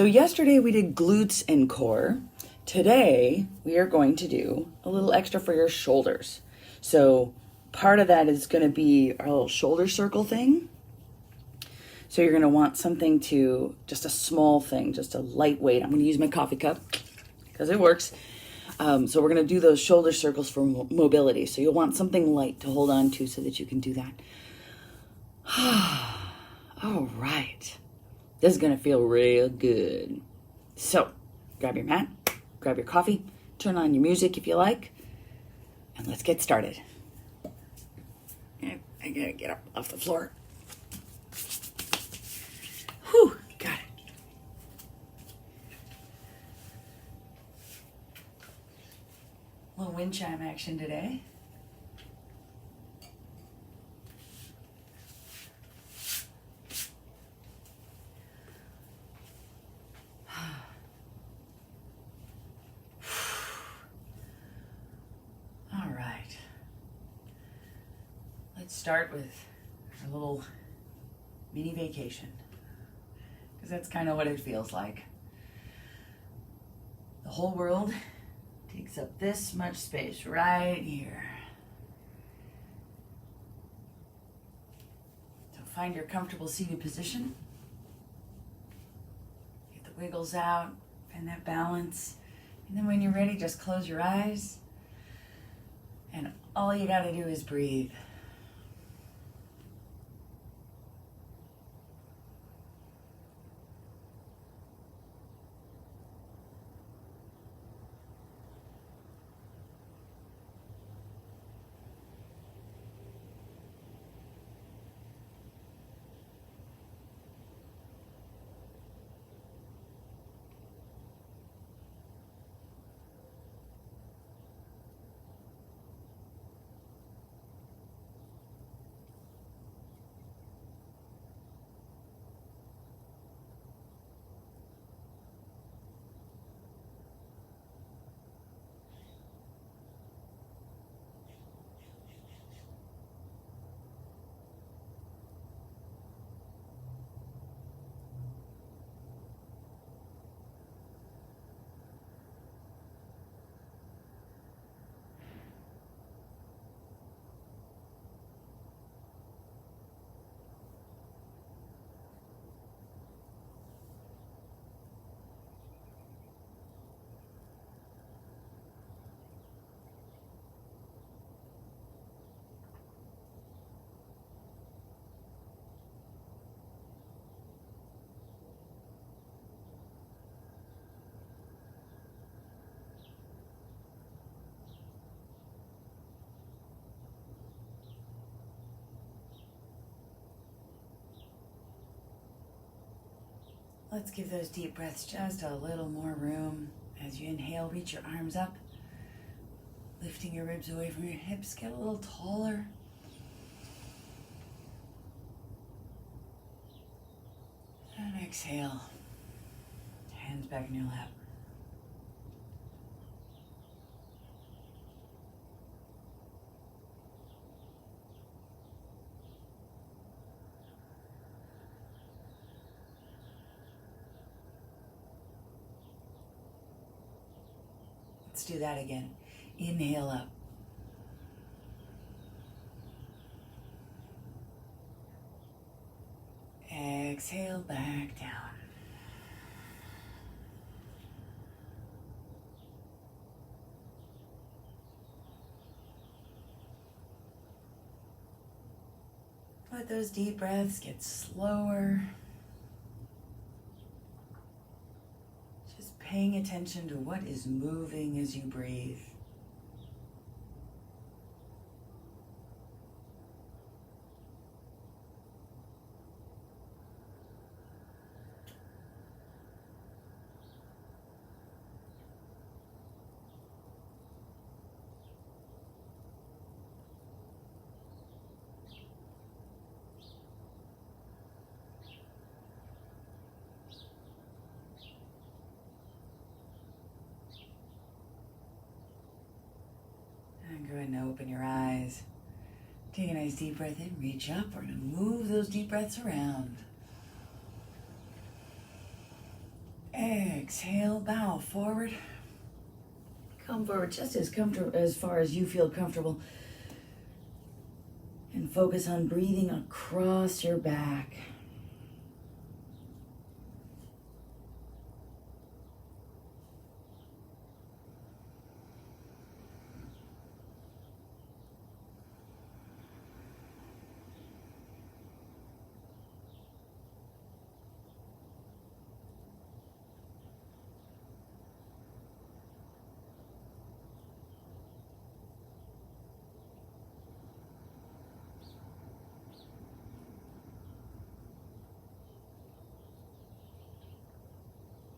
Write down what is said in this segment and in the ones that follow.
So yesterday we did glutes and core. Today we are going to do a little extra for your shoulders. So part of that is going to be our little shoulder circle thing. So you're going to want something to, just a small thing, just a lightweight. I'm going to use my coffee cup because it works. So we're going to do those shoulder circles for mobility. So you'll want something light to hold on to so that you can do that. All right. This is going to feel real good. So, grab your mat, grab your coffee, turn on your music if you like, and let's get started. I gotta get up off the floor. Whew, got it. A little wind chime action today. Start with a little mini vacation, because that's kind of what it feels like. The whole world takes up this much space right here. So find your comfortable seated position. Get the wiggles out, find that balance. And then when you're ready, just close your eyes. And all you gotta do is breathe. Let's give those deep breaths just a little more room. As you inhale, reach your arms up, lifting your ribs away from your hips, get a little taller. And exhale, hands back in your lap. Let's do that again. Inhale up. Exhale back down. Let those deep breaths get slower. Paying attention to what is moving as you breathe. Go ahead and open your eyes. Take a nice deep breath in, reach up. We're going to move those deep breaths around. Exhale, bow forward. Come forward just as comfortable as far as you feel comfortable. And focus on breathing across your back.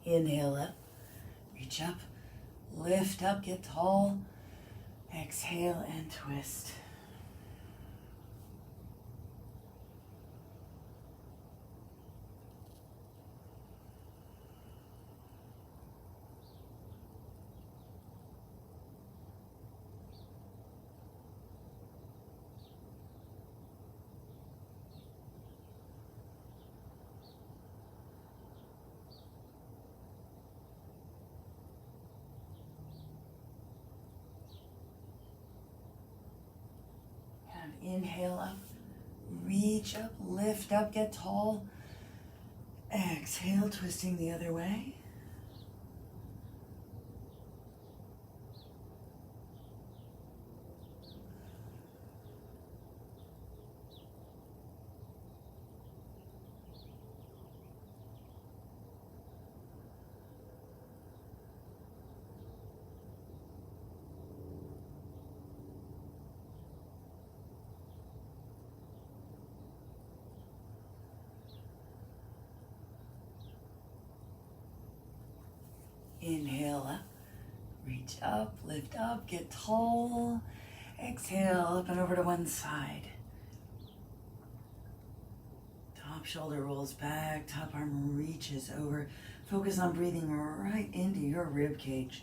Inhale up, reach up, lift up, get tall. Exhale and twist. Inhale up, reach up, lift up, get tall. Exhale, twisting the other way. Inhale up, reach up, lift up, get tall. Exhale, up and over to one side. Top shoulder rolls back, top arm reaches over. Focus on breathing right into your rib cage.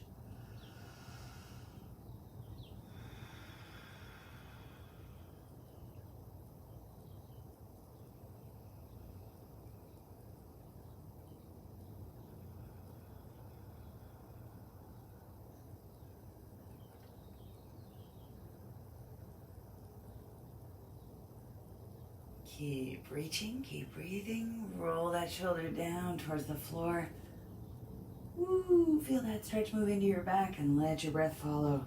Keep reaching, keep breathing. Roll that shoulder down towards the floor. Woo, feel that stretch move into your back and let your breath follow.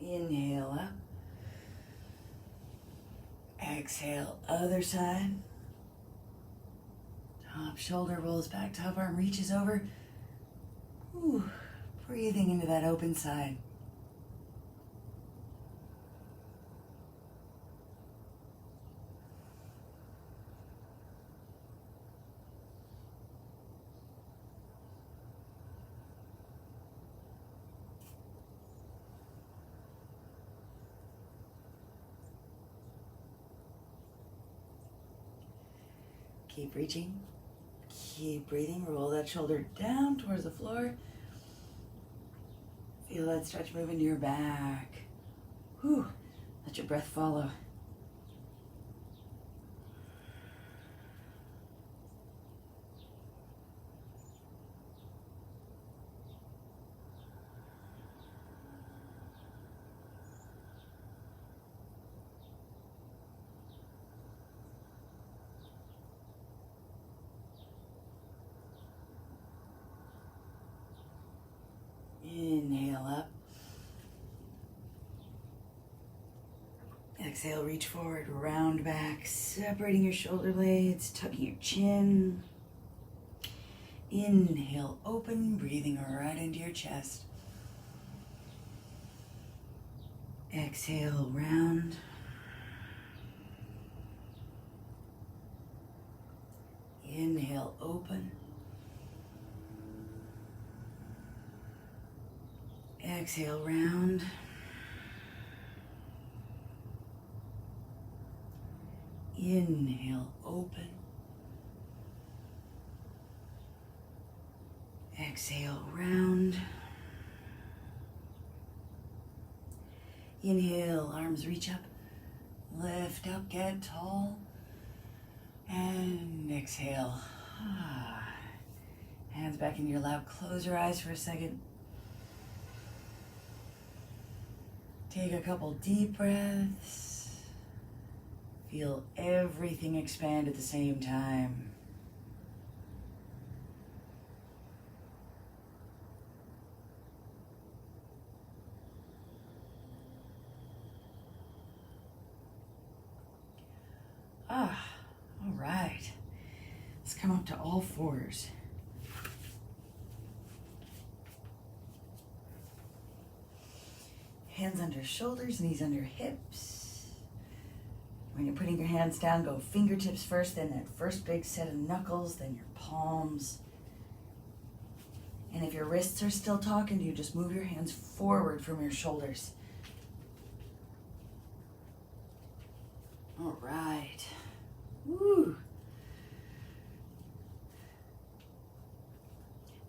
Inhale up. Exhale, other side. Top shoulder rolls back, top arm reaches over. Whew. Breathing into that open side. Keep reaching, keep breathing. Roll that shoulder down towards the floor. Feel that stretch move into your back. Whew. Let your breath follow. Inhale up. Exhale, reach forward, round back, separating your shoulder blades, tucking your chin. Inhale, open, breathing right into your chest. Exhale, round. Inhale, open. Exhale, round. Inhale, open. Exhale, round. Inhale, arms reach up. Lift up, get tall. And exhale. Hands back into your lap. Close your eyes for a second. Take a couple deep breaths. Feel everything expand at the same time. All right. Let's come up to all fours. Hands under shoulders, knees under hips. When you're putting your hands down, go fingertips first, then that first big set of knuckles, then your palms. And if your wrists are still talking to you, just move your hands forward from your shoulders. All right. Woo.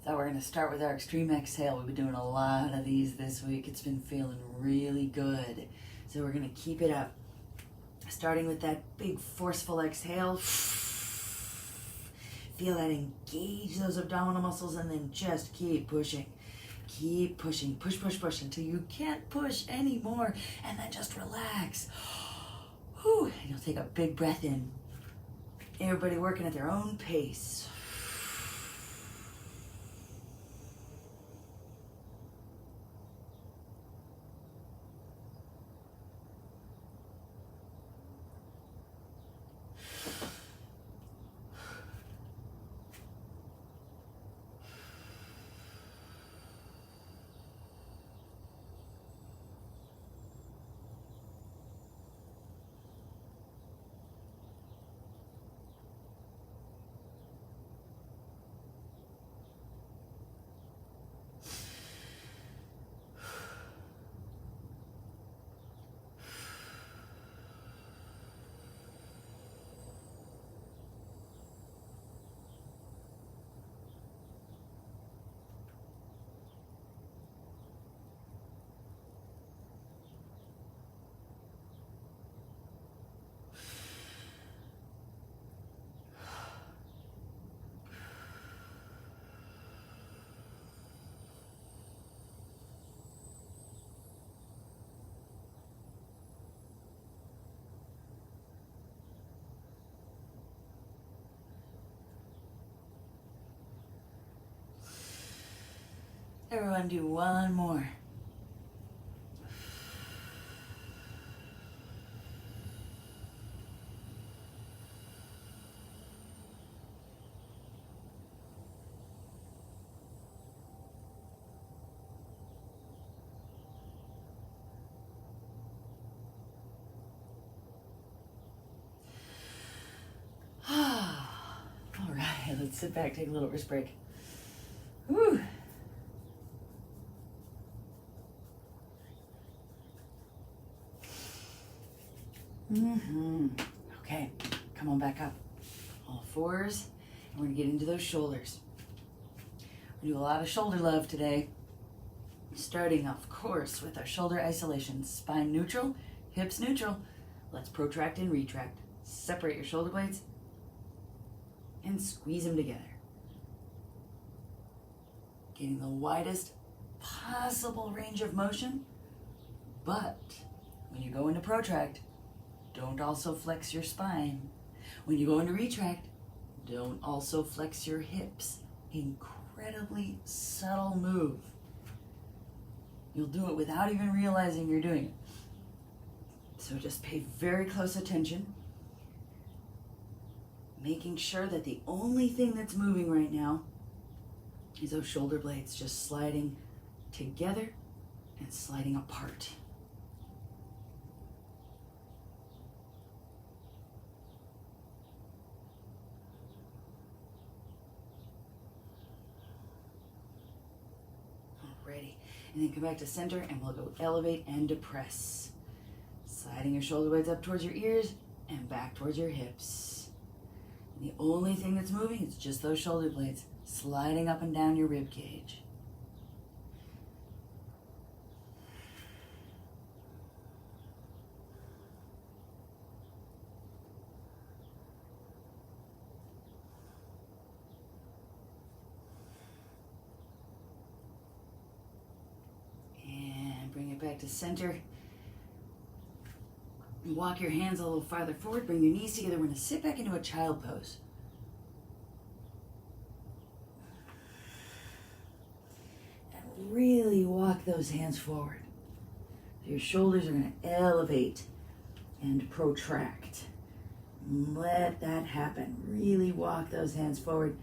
So we're going to start with our extreme exhale. We've been doing a lot of these this week. It's been feeling really good. So we're going to keep it up. Starting with that big forceful exhale. Feel that engage those abdominal muscles and then just keep pushing. Keep pushing. Push, push, push until you can't push anymore. And then just relax. Whew. And you'll take a big breath in. Everybody working at their own pace. Everyone do one more. All right, let's sit back, take a little wrist break. Whew. Okay, come on back up. All fours, and we're gonna get into those shoulders. We do a lot of shoulder love today. Starting, of course, with our shoulder isolation. Spine neutral, hips neutral. Let's protract and retract. Separate your shoulder blades and squeeze them together. Getting the widest possible range of motion, but when you go into protract, don't also flex your spine. When you go into retract, don't also flex your hips. Incredibly subtle move. You'll do it without even realizing you're doing it. So just pay very close attention, making sure that the only thing that's moving right now is those shoulder blades just sliding together and sliding apart. Alrighty, and then come back to center and we'll go elevate and depress. Sliding your shoulder blades up towards your ears and back towards your hips. And the only thing that's moving is just those shoulder blades sliding up and down your rib cage. And bring it back to center. Walk your hands a little farther forward, bring your knees together. We're going to sit back into a child pose. And really walk those hands forward. Your shoulders are going to elevate and protract. Let that happen. Really walk those hands forward.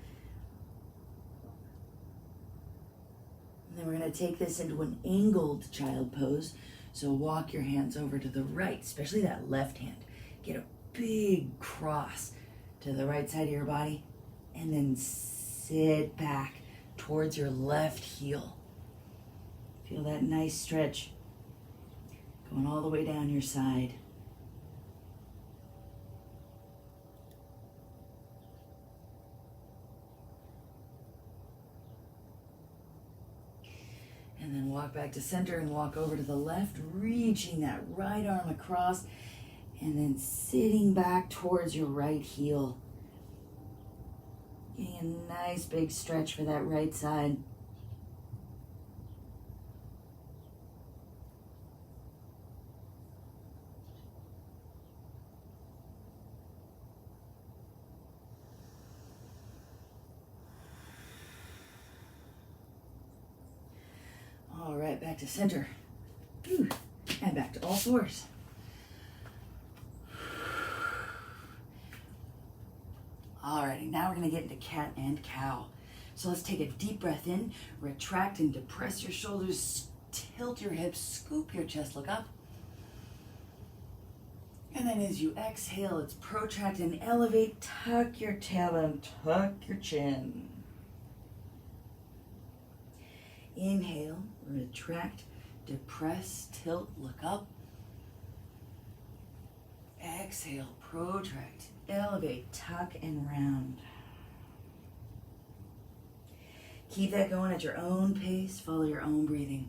And then we're going to take this into an angled child pose. So walk your hands over to the right, especially that left hand. Get a big cross to the right side of your body, and then sit back towards your left heel. Feel that nice stretch going all the way down your side. And then walk back to center and walk over to the left, reaching that right arm across, and then sitting back towards your right heel. Getting a nice big stretch for that right side. All right, back to center. And back to all fours. Alrighty, now we're going to get into cat and cow. So let's take a deep breath in, retract and depress your shoulders, tilt your hips, scoop your chest, look up. And then as you exhale, it's protract and elevate, tuck your tailbone, tuck your chin. Inhale, retract, depress, tilt, look up. Exhale, protract, elevate, tuck, and round. Keep that going at your own pace. Follow your own breathing.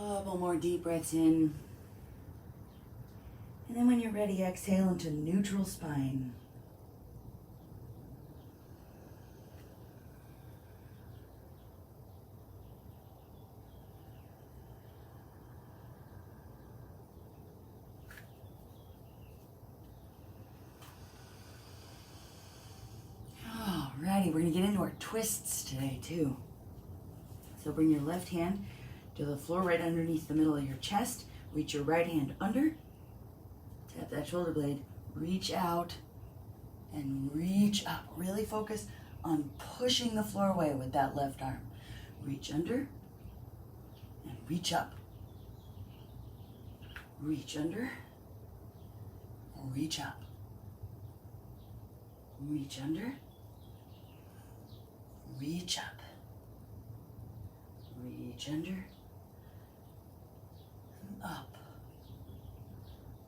A couple more deep breaths in. And then when you're ready, exhale into neutral spine. Alrighty, we're going to get into our twists today too. So bring your left hand to the floor right underneath the middle of your chest. Reach your right hand under. Tap that shoulder blade. Reach out and reach up. Really focus on pushing the floor away with that left arm. Reach under and reach up. Reach under and reach up. Reach under. Reach up. Reach under. Up,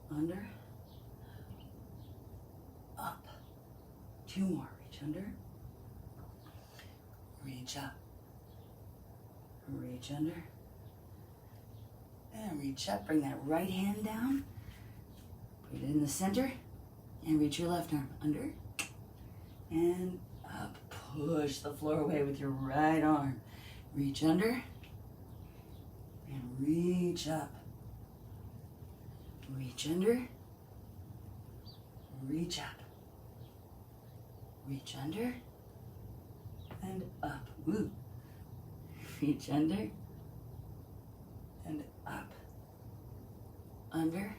under, up. Two more. Reach under, reach up, reach under, and reach up. Bring that right hand down, put it in the center, and reach your left arm under and up. Push the floor away with your right arm. Reach under and reach up. Reach under. Reach up. Reach under. And up. Woo. Reach under. And up. Under.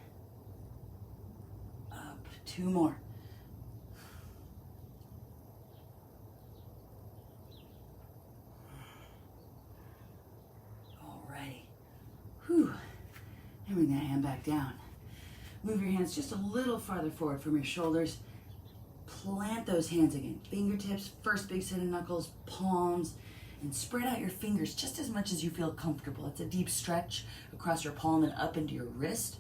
Up. 2 more. Alrighty. Whew. And bring that hand back down. Move your hands just a little farther forward from your shoulders. Plant those hands again. Fingertips, first big set of knuckles, palms, and spread out your fingers just as much as you feel comfortable. It's a deep stretch across your palm and up into your wrist.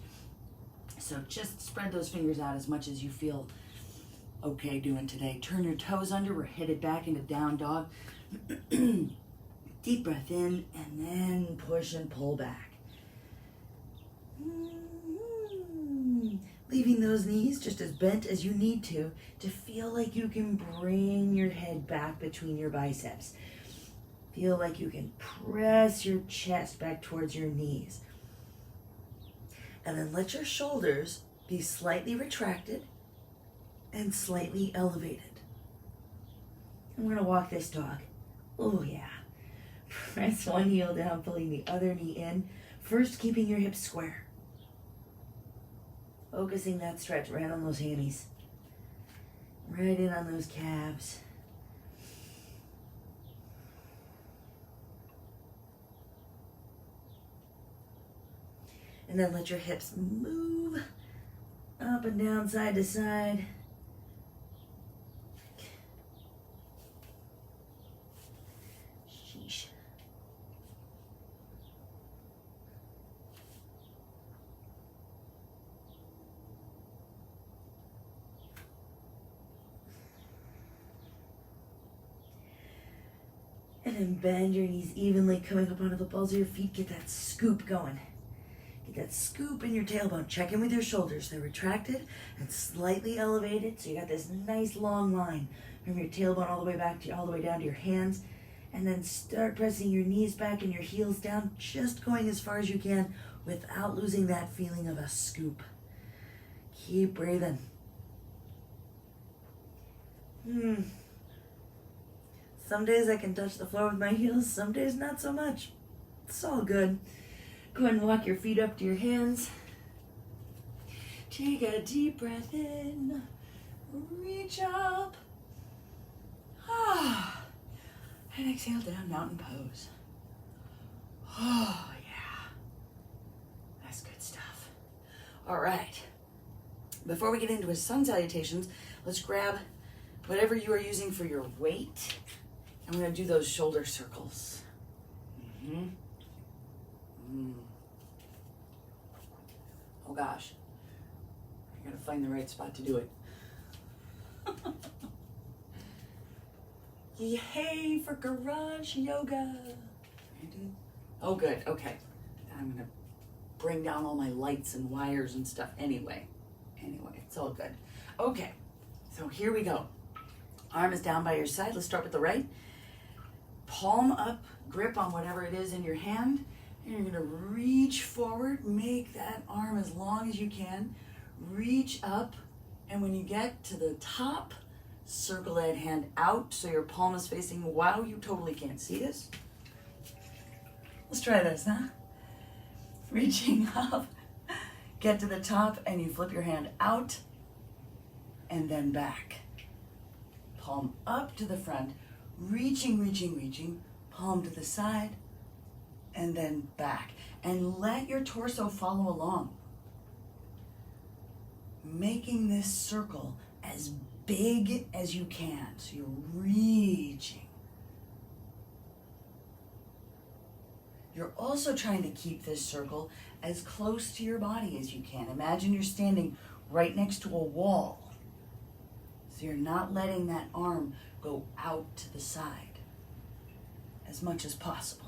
So just spread those fingers out as much as you feel okay doing today. Turn your toes under. We're headed back into down dog. Deep breath in and then push and pull back. Leaving those knees just as bent as you need to feel like you can bring your head back between your biceps. Feel like you can press your chest back towards your knees. And then let your shoulders be slightly retracted and slightly elevated. And we're gonna walk this dog. Oh yeah. Press one heel down, pulling the other knee in. First, keeping your hips square. Focusing that stretch right on those hammies. Right in on those calves. And then let your hips move up and down, side to side. Sheesh. And then bend your knees evenly, coming up onto the balls of your feet. Get that scoop going. Get that scoop in your tailbone. Check in with your shoulders. They're retracted and slightly elevated. So you got this nice long line from your tailbone all the way back to all the way down to your hands. And then start pressing your knees back and your heels down, just going as far as you can without losing that feeling of a scoop. Keep breathing. Some days I can touch the floor with my heels, some days not so much. It's all good. Go ahead and walk your feet up to your hands. Take a deep breath in. Reach up. And exhale down, mountain pose. Oh, yeah. That's good stuff. All right. Before we get into his sun salutations, let's grab whatever you are using for your weight. I'm going to do those shoulder circles. Oh gosh, I gotta find the right spot to do it. Yay for garage yoga. Oh good, okay. I'm gonna bring down all my lights and wires and stuff anyway. It's all good. Okay, so here we go. Arm is down by your side. Let's start with the right. Palm up, grip on whatever it is in your hand. And you're gonna reach forward, make that arm as long as you can. Reach up, and when you get to the top, circle that hand out so your palm is facing. Wow, you totally can't see this. Let's try this, huh? Reaching up, get to the top, and you flip your hand out, and then back. Palm up to the front, reaching, palm to the side, and then back. And let your torso follow along. Making this circle as big as you can. So you're reaching. You're also trying to keep this circle as close to your body as you can. Imagine you're standing right next to a wall. So you're not letting that arm go out to the side as much as possible.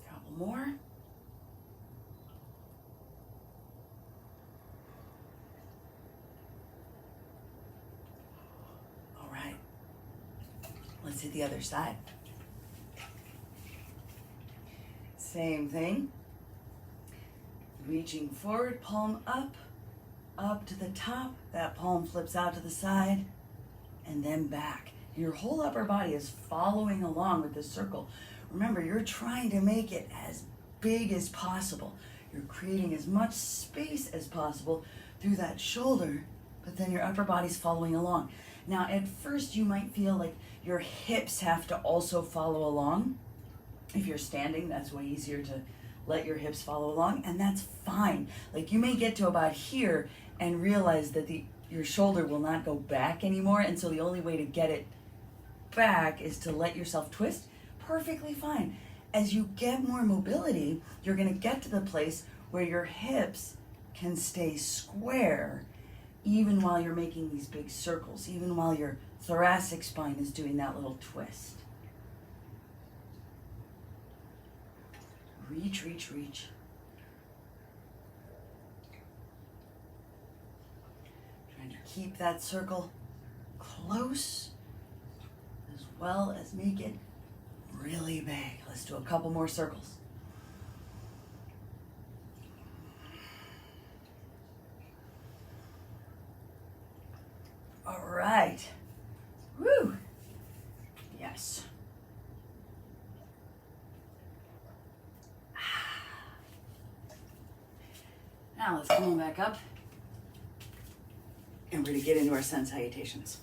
Couple more. to the other side. Same thing. Reaching forward, palm up to the top. That palm flips out to the side, and then back. Your whole upper body is following along with this circle. Remember, you're trying to make it as big as possible. You're creating as much space as possible through that shoulder, but then your upper body's following along. Now, at first, you might feel like your hips have to also follow along. If you're standing, that's way easier to let your hips follow along, and that's fine. Like, you may get to about here and realize that your shoulder will not go back anymore, and so the only way to get it back is to let yourself twist. Perfectly fine. As you get more mobility, you're going to get to the place where your hips can stay square even while you're making these big circles, even while your thoracic spine is doing that little twist. Reach, reach, reach. Trying to keep that circle close as well as make it really big. Let's do a couple more circles. All right. Woo. Yes. Now let's come on back up, and we're going to get into our sun salutations.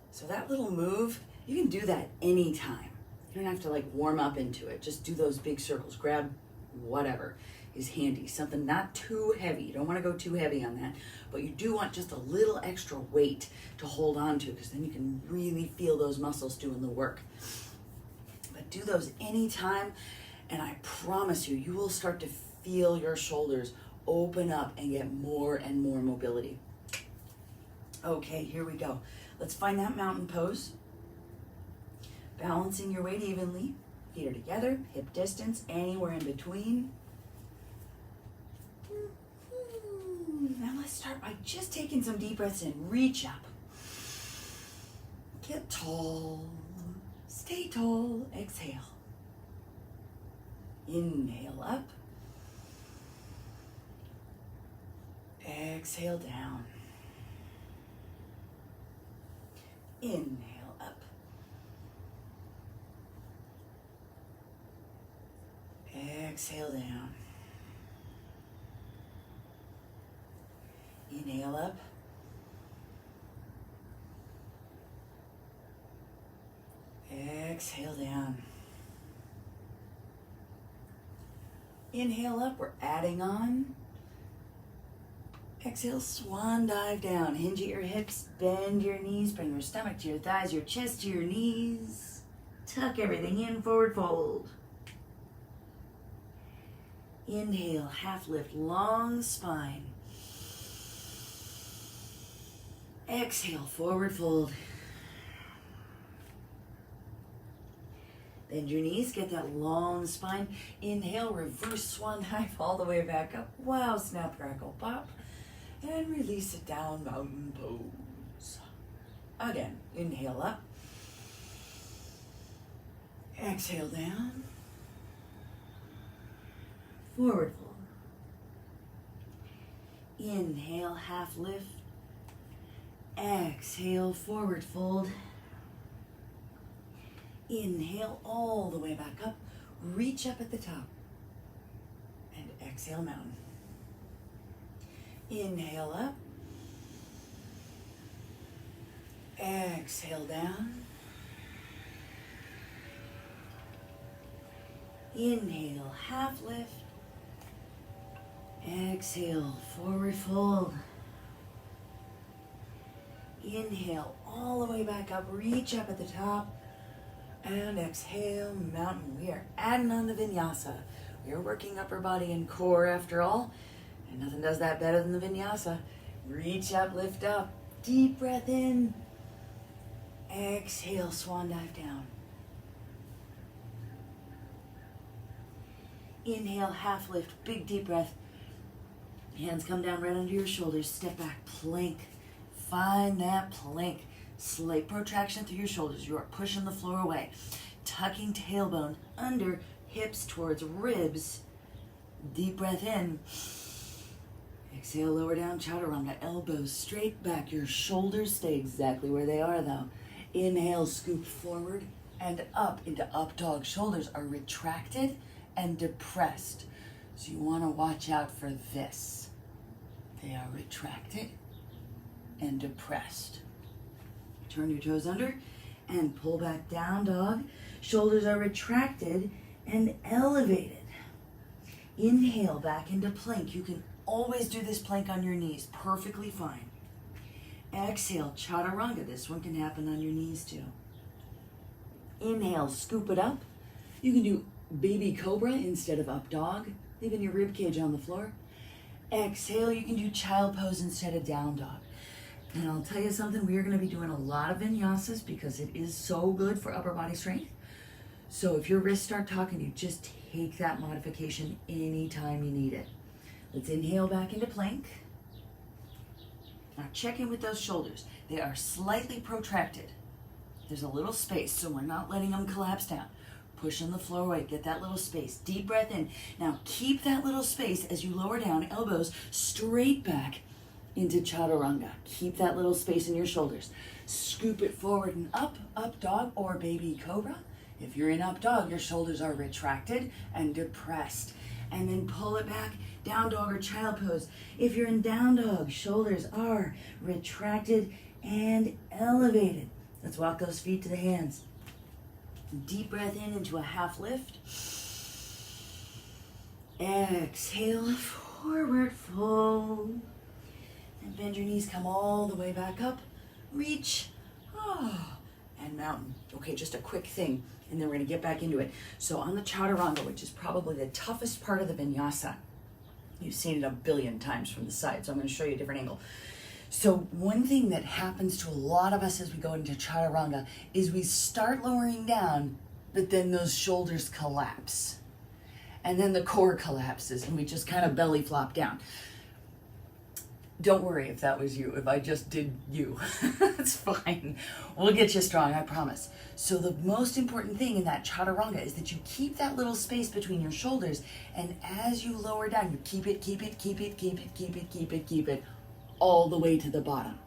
So that little move, you can do that anytime. You don't have to like warm up into it. Just do those big circles. Grab whatever is handy. Something not too heavy. You don't want to go too heavy on that, but you do want just a little extra weight to hold on to, because then you can really feel those muscles doing the work. But do those anytime, and I promise you, you will start to feel your shoulders open up and get more and more mobility. Okay, here we go. Let's find that mountain pose. Balancing your weight evenly. Feet are together, hip distance, anywhere in between. Now let's start by just taking some deep breaths in. Reach up. Get tall. Stay tall. Exhale. Inhale up. Exhale down. Inhale up. Exhale down. Inhale up. Exhale down. Inhale up, we're adding on. Exhale, swan dive down. Hinge at your hips, bend your knees, bring your stomach to your thighs, your chest to your knees. Tuck everything in, forward fold. Inhale, half lift, long spine. Exhale, forward fold. Bend your knees, get that long spine. Inhale, reverse swan dive all the way back up. Wow, snap, crackle, pop. And release it down, mountain pose. Again, inhale up. Exhale down. Forward fold. Inhale, half lift. Exhale, forward fold. Inhale all the way back up. Reach up at the top. And exhale, mountain. Inhale up. Exhale down. Inhale, half lift. Exhale, forward fold. Inhale all the way back up. Reach up at the top. And exhale, mountain. We are adding on the vinyasa. We are working upper body and core after all. And nothing does that better than the vinyasa. Reach up, lift up. Deep breath in. Exhale, swan dive down. Inhale, half lift, big deep breath. Hands come down right under your shoulders. Step back, plank. Find that plank. Slight protraction through your shoulders. You are pushing the floor away. Tucking tailbone under, hips towards ribs. Deep breath in. Exhale, lower down, chaturanga. Elbows straight back. Your shoulders stay exactly where they are though. Inhale, scoop forward and up into up dog. Shoulders are retracted and depressed. So you want to watch out for this. They are retracted and depressed. Turn your toes under and pull back down dog. Shoulders are retracted and elevated. Inhale back into plank. You can always do this plank on your knees, perfectly fine. Exhale, chaturanga. This one can happen on your knees too. Inhale, scoop it up. You can do baby cobra instead of up dog, leaving your rib cage on the floor. Exhale, you can do child pose instead of down dog. And I'll tell you something, we are going to be doing a lot of vinyasas because it is so good for upper body strength. So if your wrists start talking to you, just take that modification anytime you need it. Let's inhale back into plank. Now check in with those shoulders. They are slightly protracted. There's a little space, so we're not letting them collapse down. Pushing the floor away, get that little space. Deep breath in. Now keep that little space as you lower down, elbows straight back into chaturanga. Keep that little space in your shoulders. Scoop it forward and up dog or baby cobra. If you're in up dog, your shoulders are retracted and depressed. And then pull it back, down dog or child pose. If you're in down dog, shoulders are retracted and elevated. Let's walk those feet to the hands. Deep breath in into a half lift. Exhale, forward fold. And bend your knees, come all the way back up. Reach, and mountain. Okay, just a quick thing, and then we're gonna get back into it. So on the chaturanga, which is probably the toughest part of the vinyasa, you've seen it a billion times from the side, so I'm gonna show you a different angle. So one thing that happens to a lot of us as we go into chaturanga is we start lowering down, but then those shoulders collapse. And then the core collapses and we just kind of belly flop down. Don't worry if that was you, if I just did you. It's fine. We'll get you strong, I promise. So the most important thing in that chaturanga is that you keep that little space between your shoulders, and as you lower down, you keep it all the way to the bottom.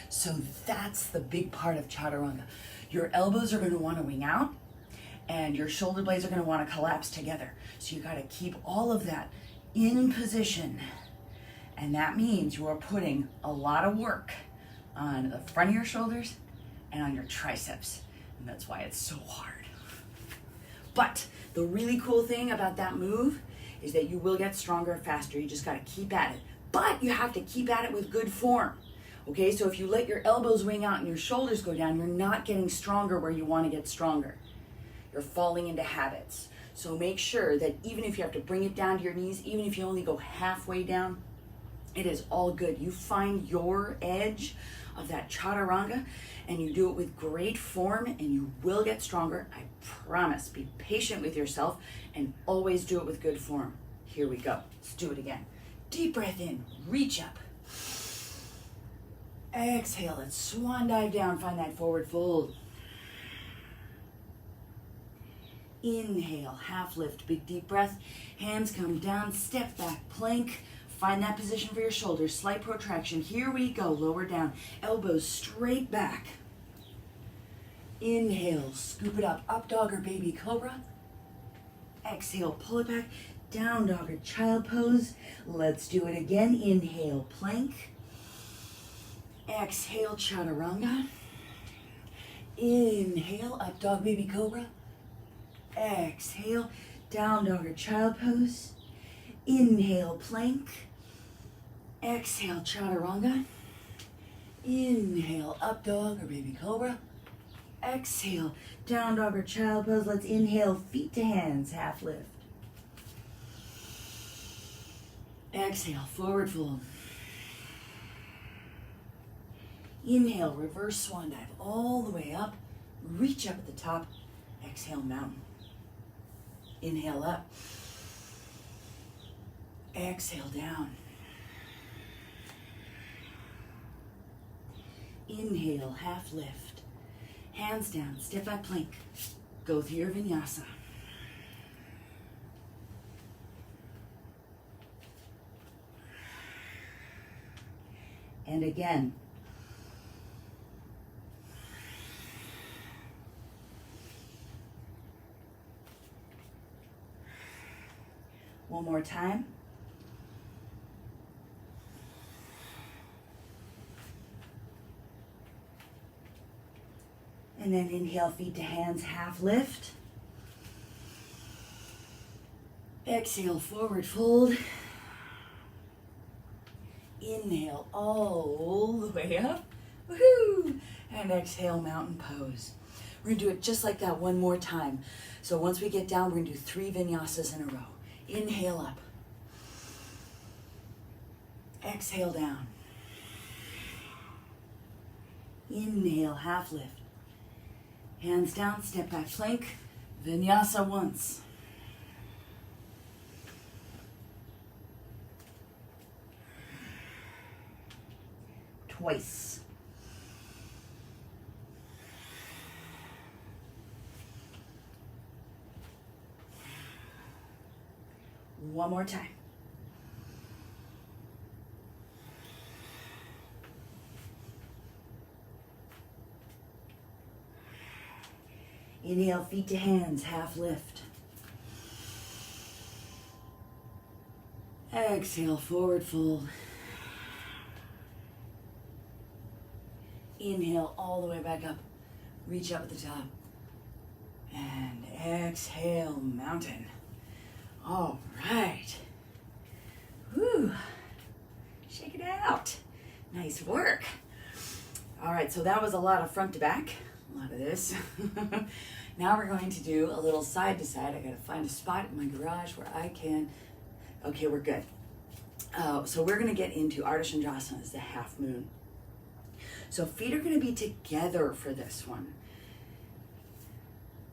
So that's the big part of chaturanga. Your elbows are going to want to wing out, and your shoulder blades are going to want to collapse together. So you got to keep all of that in position. And that means you are putting a lot of work on the front of your shoulders and on your triceps. And that's why it's so hard. But the really cool thing about that move is that you will get stronger faster. You just got to keep at it. But you have to keep at it with good form. Okay, so if you let your elbows wing out and your shoulders go down, you're not getting stronger where you want to get stronger. You're falling into habits. So make sure that even if you have to bring it down to your knees, even if you only go halfway down, it is all good. You find your edge of that chaturanga and you do it with great form and you will get stronger. I promise. Be patient with yourself and always do it with good form. Here we go. Let's do it again. Deep breath in, reach up. Exhale, let's swan dive down, find that forward fold. Inhale, half lift, big deep breath. Hands come down, step back, plank. Find that position for your shoulders, slight protraction. Here we go, lower down, elbows straight back. Inhale, scoop it up dog or baby cobra. Exhale, pull it back, down dog or child pose. Let's do it again. Inhale, plank. Exhale, chaturanga. Inhale, up dog, baby cobra. Exhale, down dog or child pose. Inhale, plank. Exhale, chaturanga. Inhale, up dog or baby cobra. Exhale, down dog or child pose. Let's inhale, feet to hands, half lift. Exhale, forward fold. Inhale, reverse swan dive all the way up. Reach up at the top. Exhale, mountain. Inhale up. Exhale down. Inhale, half lift. Hands down, step back plank. Go through your vinyasa. And again. One more time. And then inhale, feet to hands, half lift. Exhale, forward fold. Inhale all the way up. Woohoo! And exhale, mountain pose. We're gonna do it just like that one more time. So once we get down, we're gonna do 3 vinyasas in a row. Inhale up. Exhale down. Inhale, half lift. Hands down, step back plank. Vinyasa once. Twice. One more time. Inhale, feet to hands, half lift. Exhale, forward fold. Inhale all the way back up. Reach up at the top. And exhale, mountain. All right. Woo. Shake it out. Nice work. All right, so that was a lot of front to back. A lot of this. Now we're going to do a little side to side. I gotta find a spot in my garage where I can. Okay, we're good. So we're gonna get into Ardha Chandrasana as the half moon. So feet are gonna be together for this one.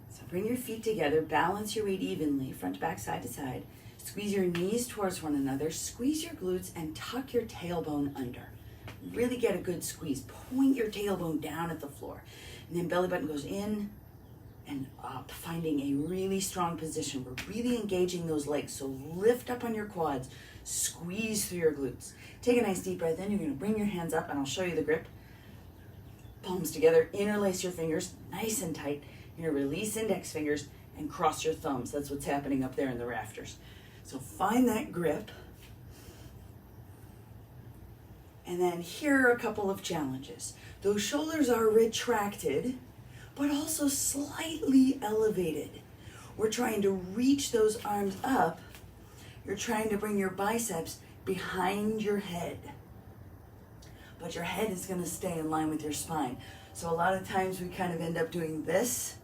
So bring your feet together, balance your weight evenly, front to back, side to side. Squeeze your knees towards one another, squeeze your glutes and tuck your tailbone under. Really get a good squeeze. Point your tailbone down at the floor. And then belly button goes in and up, finding a really strong position. We're really engaging those legs. So lift up on your quads, squeeze through your glutes. Take a nice deep breath in. You're gonna bring your hands up and I'll show you the grip. Palms together, interlace your fingers nice and tight. You're gonna release index fingers and cross your thumbs. That's what's happening up there in the rafters. So find that grip. And then here are a couple of challenges. Those shoulders are retracted, but also slightly elevated. We're trying to reach those arms up. You're trying to bring your biceps behind your head. But your head is gonna stay in line with your spine. So a lot of times we kind of end up doing this.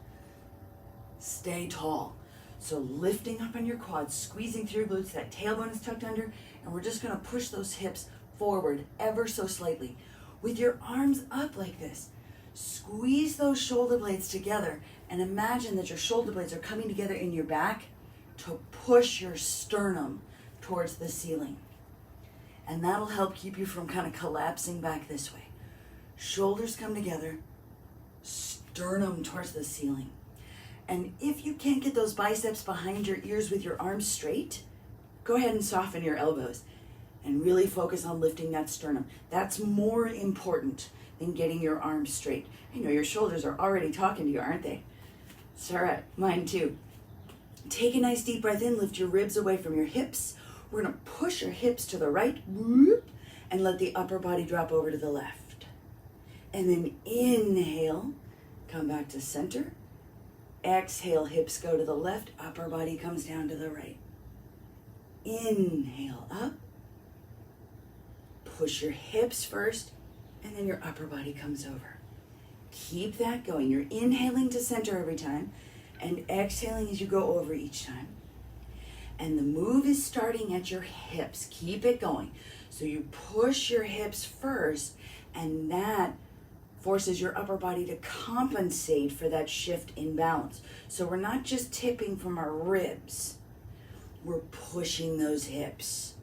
Stay tall. So lifting up on your quads, squeezing through your glutes, that tailbone is tucked under, and we're just gonna push those hips forward ever so slightly. With your arms up like this, squeeze those shoulder blades together and imagine that your shoulder blades are coming together in your back to push your sternum towards the ceiling. And that'll help keep you from kind of collapsing back this way. Shoulders come together, sternum towards the ceiling. And if you can't get those biceps behind your ears with your arms straight, go ahead and soften your elbows and really focus on lifting that sternum. That's more important than getting your arms straight. I know your shoulders are already talking to you, aren't they? It's all right, mine too. Take a nice deep breath in, lift your ribs away from your hips. We're gonna push your hips to the right, whoop, and let the upper body drop over to the left. And then inhale, come back to center. Exhale, hips go to the left, upper body comes down to the right. Inhale up. Push your hips first, and then your upper body comes over. Keep that going. You're inhaling to center every time, and exhaling as you go over each time. And the move is starting at your hips. Keep it going. So you push your hips first, and that forces your upper body to compensate for that shift in balance. So we're not just tipping from our ribs, we're pushing those hips.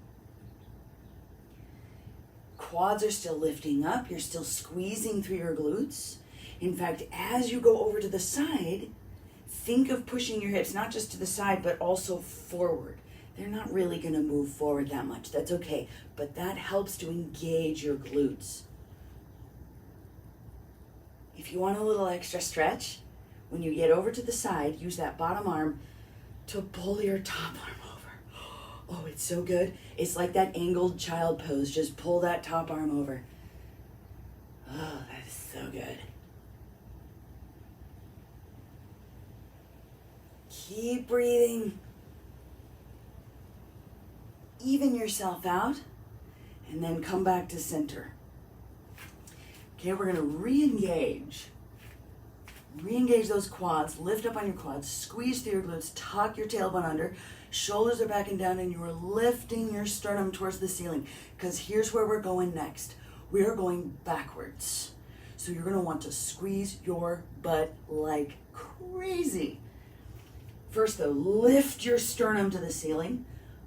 quads are still lifting up. You're still squeezing through your glutes. In fact, as you go over to the side, think of pushing your hips not just to the side, but also forward. They're not really going to move forward that much. That's okay. But that helps to engage your glutes. If you want a little extra stretch, when you get over to the side, use that bottom arm to pull your top arm over. Oh, it's so good. It's like that angled child pose. Just pull that top arm over. Oh, that is so good. Keep breathing. Even yourself out, and then come back to center. Okay, we're going to re-engage. Re-engage those quads, lift up on your quads, squeeze through your glutes, tuck your tailbone under, shoulders are back and down, and you are lifting your sternum towards the ceiling, because here's where we're going next. We are going backwards. So you're going to want to squeeze your butt like crazy. First though, lift your sternum to the ceiling,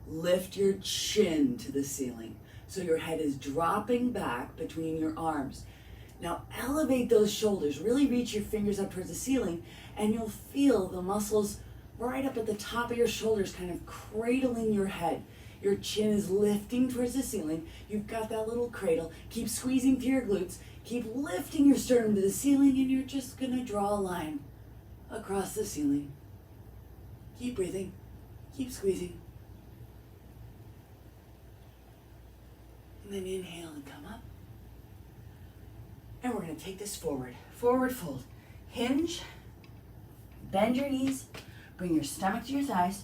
lift your chin to the ceiling. So your head is dropping back between your arms. Now elevate those shoulders, really reach your fingers up towards the ceiling, and you'll feel the muscles right up at the top of your shoulders kind of cradling your head. Your chin is lifting towards the ceiling. You've got that little cradle. Keep squeezing through your glutes. Keep lifting your sternum to the ceiling, and you're just gonna draw a line across the ceiling. Keep breathing, keep squeezing. And then inhale and come up. And we're going to take this forward. Forward fold. Hinge. Bend your knees. Bring your stomach to your thighs.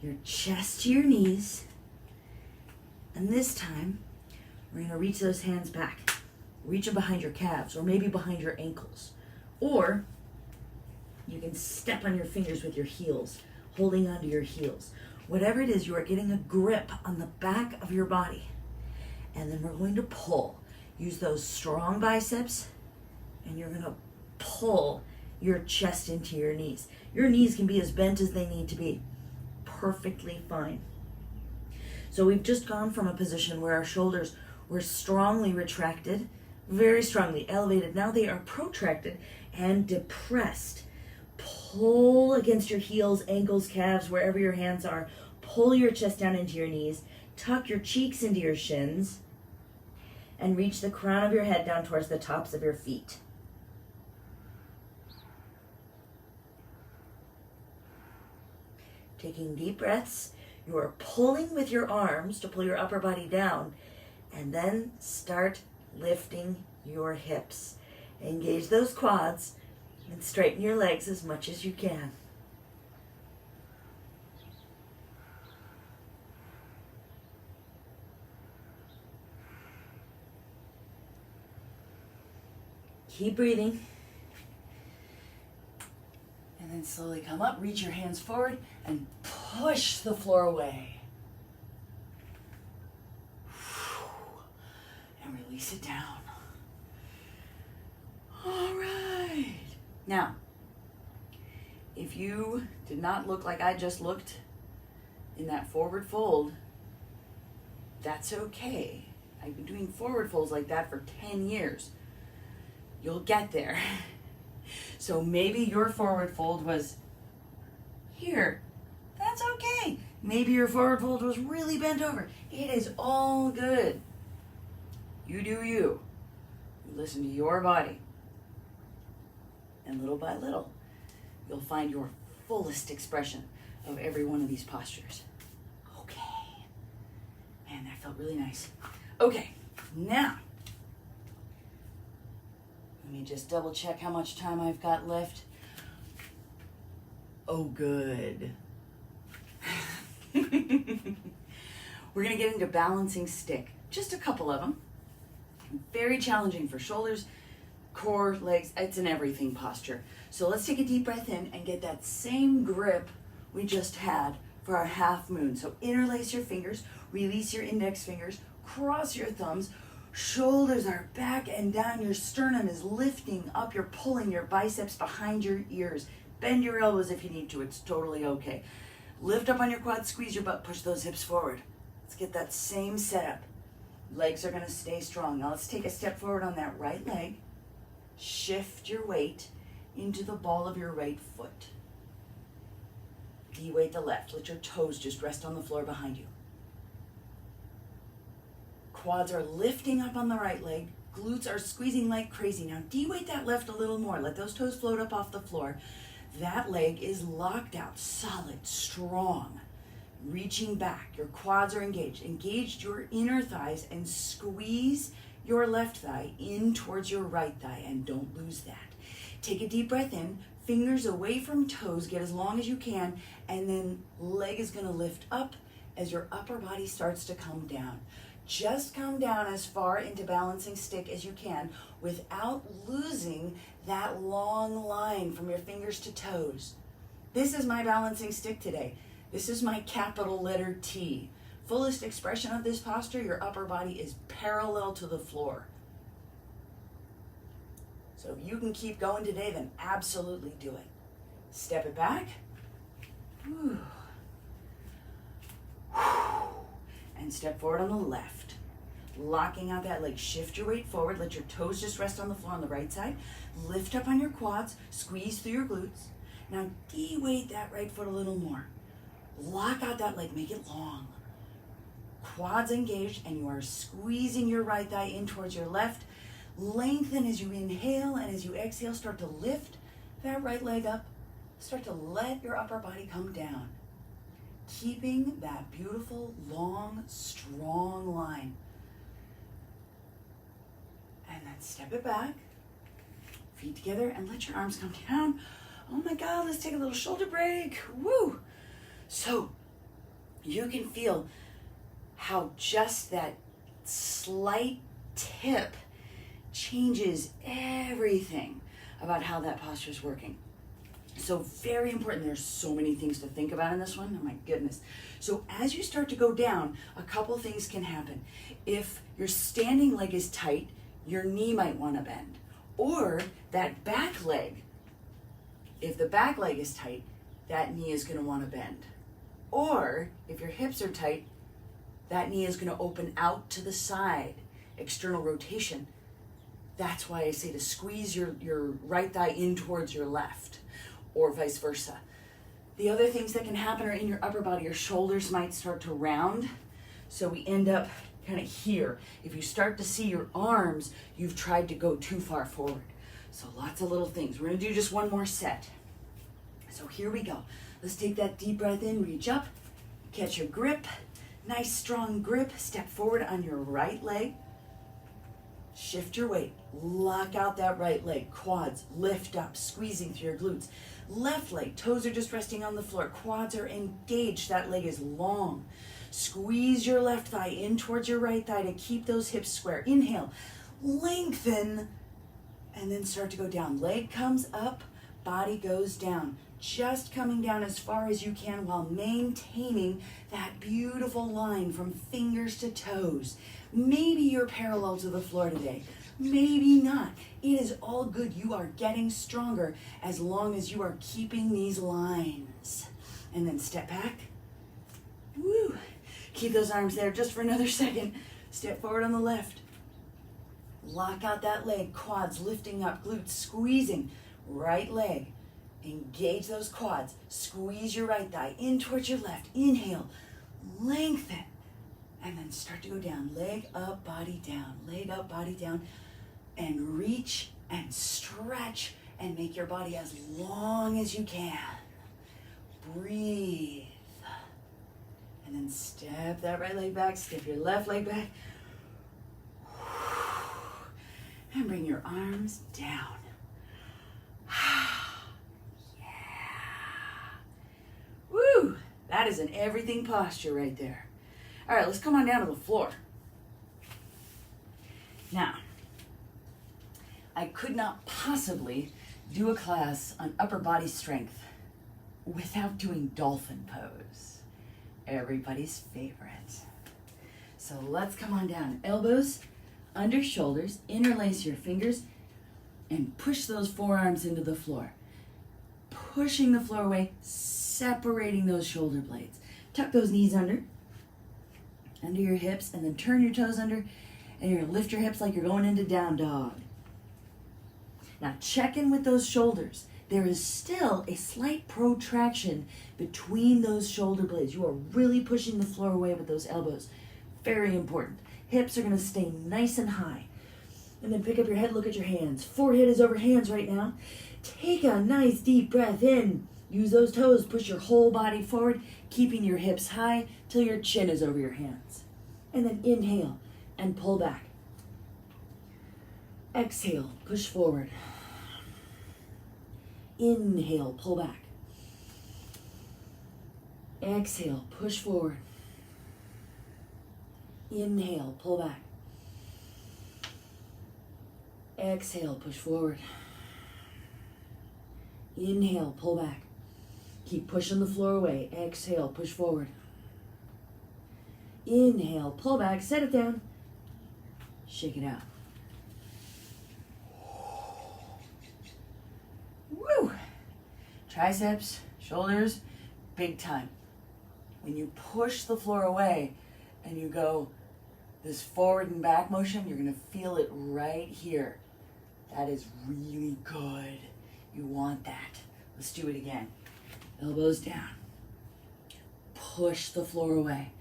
Your chest to your knees. And this time, we're going to reach those hands back. Reach them behind your calves or maybe behind your ankles. Or you can step on your fingers with your heels, holding onto your heels. Whatever it is, you are getting a grip on the back of your body. And then we're going to pull. Use those strong biceps, and you're going to pull your chest into your knees. Your knees can be as bent as they need to be. Perfectly fine. So we've just gone from a position where our shoulders were strongly retracted, very strongly elevated. Now they are protracted and depressed. Pull against your heels, ankles, calves, wherever your hands are. Pull your chest down into your knees. Tuck your cheeks into your shins. And reach the crown of your head down towards the tops of your feet. Taking deep breaths, you are pulling with your arms to pull your upper body down, and then start lifting your hips. Engage those quads and straighten your legs as much as you can. Keep breathing. And then slowly come up, reach your hands forward, and push the floor away. And release it down. All right. Now, if you did not look like I just looked in that forward fold, that's okay. I've been doing forward folds like that for 10 years. You'll get there. So maybe your forward fold was here. That's okay. Maybe your forward fold was really bent over. It is all good. You do you. You listen to your body. And little by little, you'll find your fullest expression of every one of these postures. Okay. Man, that felt really nice. Okay, now, let me just double check how much time I've got left. Oh, good. We're going to get into balancing stick. Just a couple of them. Very challenging for shoulders, core, legs. It's an everything posture. So let's take a deep breath in and get that same grip we just had for our half moon. So interlace your fingers, release your index fingers, cross your thumbs. Shoulders are back and down. Your sternum is lifting up. You're pulling your biceps behind your ears. Bend your elbows if you need to. It's totally okay. Lift up on your quads, squeeze your butt, push those hips forward. Let's get that same setup. Legs are gonna stay strong. Now let's take a step forward on that right leg. Shift your weight into the ball of your right foot. De-weight the left. Let your toes just rest on the floor behind you. Quads are lifting up on the right leg. Glutes are squeezing like crazy. Now de-weight that left a little more. Let those toes float up off the floor. That leg is locked out, solid, strong. Reaching back. Your quads are engaged. Engage your inner thighs and squeeze your left thigh in towards your right thigh, and don't lose that. Take a deep breath in, fingers away from toes, get as long as you can, and then leg is gonna lift up as your upper body starts to come down. Just come down as far into balancing stick as you can without losing that long line from your fingers to toes. This is my balancing stick today. This is my capital letter T. Fullest expression of this posture, your upper body is parallel to the floor. So if you can keep going today, then absolutely do it. Step it back. Whew. And step forward on the left. Locking out that leg. Shift your weight forward. Let your toes just rest on the floor on the right side. Lift up on your quads. Squeeze through your glutes. Now de-weight that right foot a little more. Lock out that leg. Make it long. Quads engaged, and you are squeezing your right thigh in towards your left. Lengthen as you inhale, and as you exhale, start to lift that right leg up. Start to let your upper body come down. Keeping that beautiful, long, strong line. And then step it back. Feet together, and let your arms come down. Oh my God, let's take a little shoulder break. Woo! So, you can feel how just that slight tip changes everything about how that posture is working. So very important. There's so many things to think about in this one. Oh my goodness. So as you start to go down, a couple things can happen. If your standing leg is tight, your knee might want to bend. Or that back leg, if the back leg is tight, that knee is going to want to bend. Or if your hips are tight, that knee is going to open out to the side, external rotation. That's why I say to squeeze your right thigh in towards your left, or vice versa. The other things that can happen are in your upper body. Your shoulders might start to round, so we end up kind of here. If you start to see your arms, you've tried to go too far forward. So lots of little things. We're going to do just one more set. So here we go. Let's take that deep breath in, reach up, catch your grip. Nice strong grip. Step forward on your right leg. Shift your weight. Lock out that right leg. Quads lift up, squeezing through your glutes. Left leg, toes are just resting on the floor. Quads are engaged. That leg is long. Squeeze your left thigh in towards your right thigh to keep those hips square. Inhale, lengthen, and then start to go down. Leg comes up, body goes down. Just coming down as far as you can while maintaining that beautiful line from fingers to toes. Maybe you're parallel to the floor today. Maybe not. It is all good. You are getting stronger as long as you are keeping these lines. And then step back. Woo. Keep those arms there just for another second. Step forward on the left. Lock out that leg. Quads lifting up. Glutes squeezing. Right leg. Engage those quads. Squeeze your right thigh in towards your left. Inhale. Lengthen. And then start to go down. Leg up, body down. Leg up, body down. And reach and stretch and make your body as long as you can. Breathe. And then step that right leg back. Step your left leg back. And bring your arms down. Woo! That is an everything posture right there. All right, let's come on down to the floor. Now, I could not possibly do a class on upper body strength without doing dolphin pose. Everybody's favorite. So let's come on down. Elbows under shoulders, interlace your fingers, and push those forearms into the floor. Pushing the floor away, separating those shoulder blades. Tuck those knees under. under your hips, and then turn your toes under, and you're gonna lift your hips like you're going into down dog. Now check in with those shoulders. There is still a slight protraction between those shoulder blades. You are really pushing the floor away with those elbows. Very important. Hips are gonna stay nice and high. And then pick up your head, look at your hands. Forehead is over hands right now. Take a nice deep breath in. Use those toes, push your whole body forward, keeping your hips high till your chin is over your hands. And then inhale and pull back. Exhale, push forward. Inhale, pull back. Exhale, push forward. Inhale, pull back. Exhale, push forward. Inhale, pull back. Keep pushing the floor away. Exhale, push forward. Inhale, pull back, set it down. Shake it out. Woo! Triceps, shoulders, big time. When you push the floor away and you go this forward and back motion, you're gonna feel it right here. That is really good. You want that. Let's do it again. Elbows down. Push the floor away.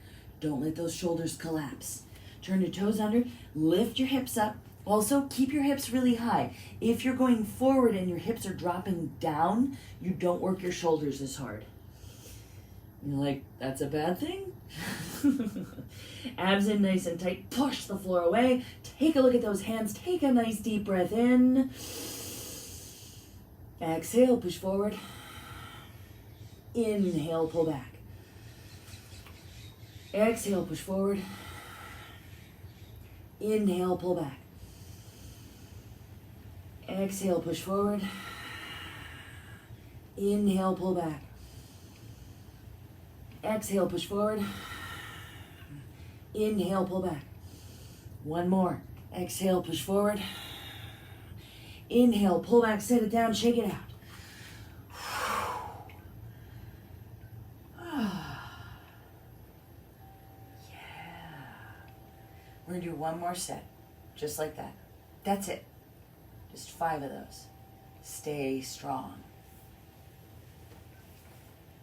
Don't let those shoulders collapse. Turn your toes under. Lift your hips up. Also, keep your hips really high. If you're going forward and your hips are dropping down, you don't work your shoulders as hard. And you're like, that's a bad thing? Abs in nice and tight. Push the floor away. Take a look at those hands. Take a nice deep breath in. Exhale, push forward. Inhale, pull back. Exhale, push forward. Inhale, pull back. Exhale, push forward. Inhale, pull back. Exhale, push forward. Inhale, pull back. One more. Exhale, push forward. Inhale, pull back, set it down, shake it out. We're gonna do one more set, just like that. That's it. Just 5 of those. Stay strong.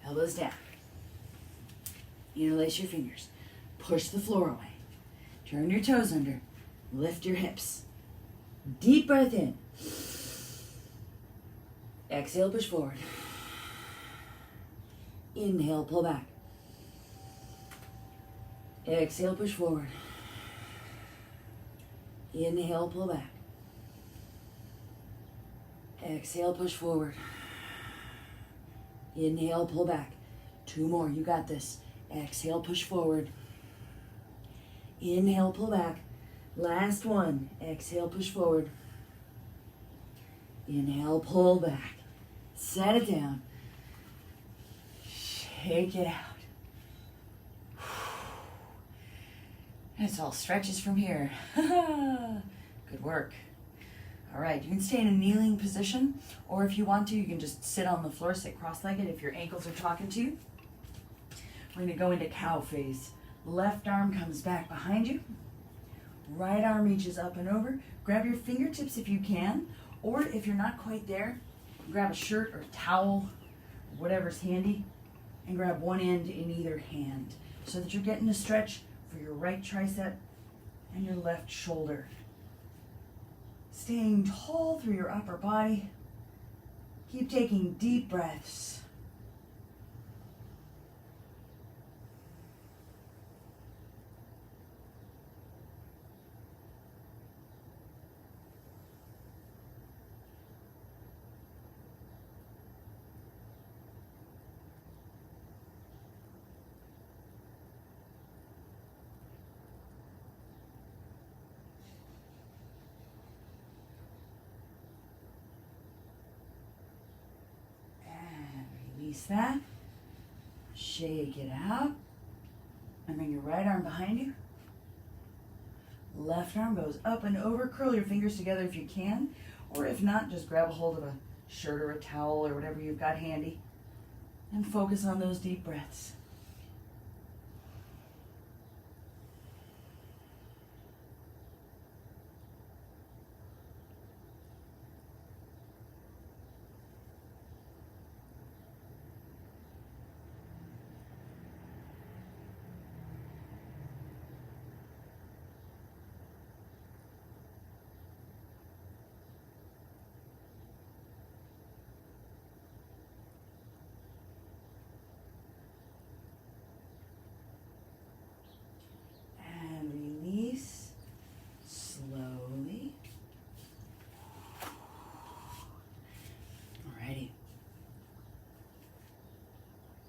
Elbows down. Interlace your fingers. Push the floor away. Turn your toes under. Lift your hips. Deep breath in. Exhale, push forward. Inhale, pull back. Exhale, push forward. Inhale, pull back. Exhale, push forward. Inhale, pull back. 2 more, you got this. Exhale, push forward. Inhale, pull back. Last one. Exhale, push forward. Inhale, pull back. Set it down. Shake it out. It's all stretches from here. Good work. All right, you can stay in a kneeling position, or if you want to, you can just sit on the floor, sit cross-legged if your ankles are talking to you. We're gonna go into cow phase. Left arm comes back behind you. Right arm reaches up and over. Grab your fingertips if you can, or if you're not quite there, grab a shirt or a towel, whatever's handy, and grab one end in either hand so that you're getting a stretch for your right tricep and your left shoulder. Staying tall through your upper body. Keep taking deep breaths. Release that. Shake it out. And bring your right arm behind you. Left arm goes up and over. Curl your fingers together if you can. Or if not, just grab a hold of a shirt or a towel or whatever you've got handy. And focus on those deep breaths.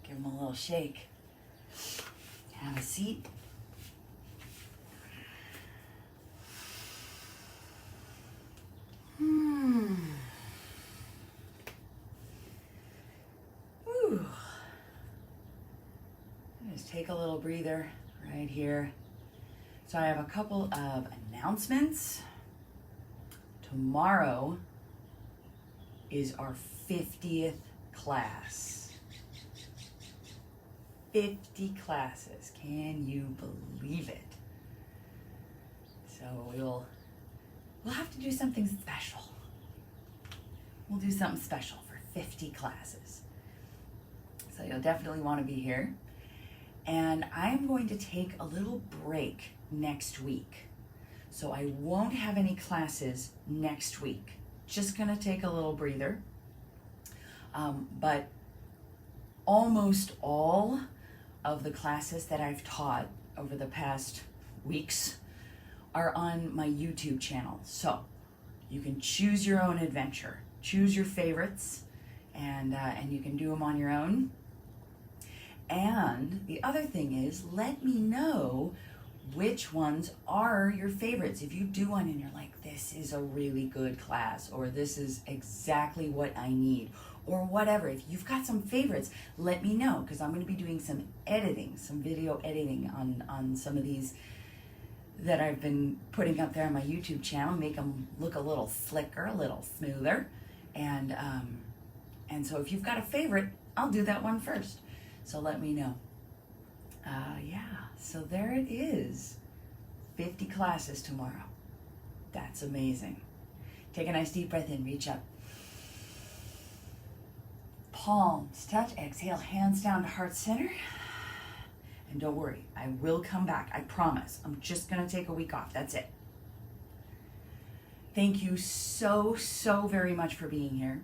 Give them a little shake. Have a seat. Whew. Just take a little breather right here. So I have a couple of announcements. Tomorrow is our 50th class. 50 classes. Can you believe it? So we'll have to do something special. We'll do something special for 50 classes. So you'll definitely want to be here. And I'm going to take a little break next week. So I won't have any classes next week. Just gonna take a little breather. But almost all of the classes that I've taught over the past weeks are on my YouTube channel. So you can choose your own adventure, choose your favorites, and you can do them on your own. And the other thing is, let me know which ones are your favorites. If you do one and you're like, this is a really good class, or this is exactly what I need, or whatever. If you've got some favorites, let me know, because I'm going to be doing some editing, some video editing on some of these that I've been putting up there on my YouTube channel, make them look a little slicker, a little smoother. And so if you've got a favorite, I'll do that one first. So let me know. Yeah, so there it is. 50 classes tomorrow. That's amazing. Take a nice deep breath in, reach up. Palms touch, exhale, hands down to heart center. And don't worry, I will come back, I promise. I'm just gonna take a week off, that's it. Thank you so very much for being here.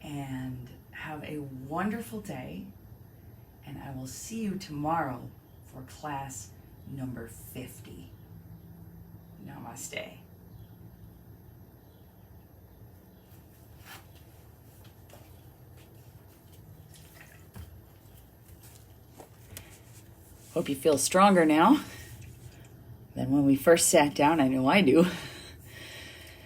And have a wonderful day. And I will see you tomorrow for class number 50. Namaste. Hope you feel stronger now than when we first sat down. I know I do.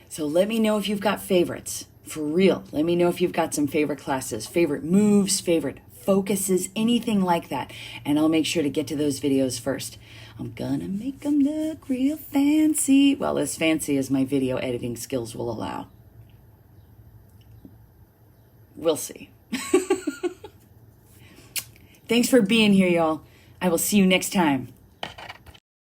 So let me know if you've got favorites. For real. Let me know if you've got some favorite classes, favorite moves, favorite focuses, anything like that. And I'll make sure to get to those videos first. I'm gonna make them look real fancy. Well, as fancy as my video editing skills will allow. We'll see. Thanks for being here, y'all. I will see you next time.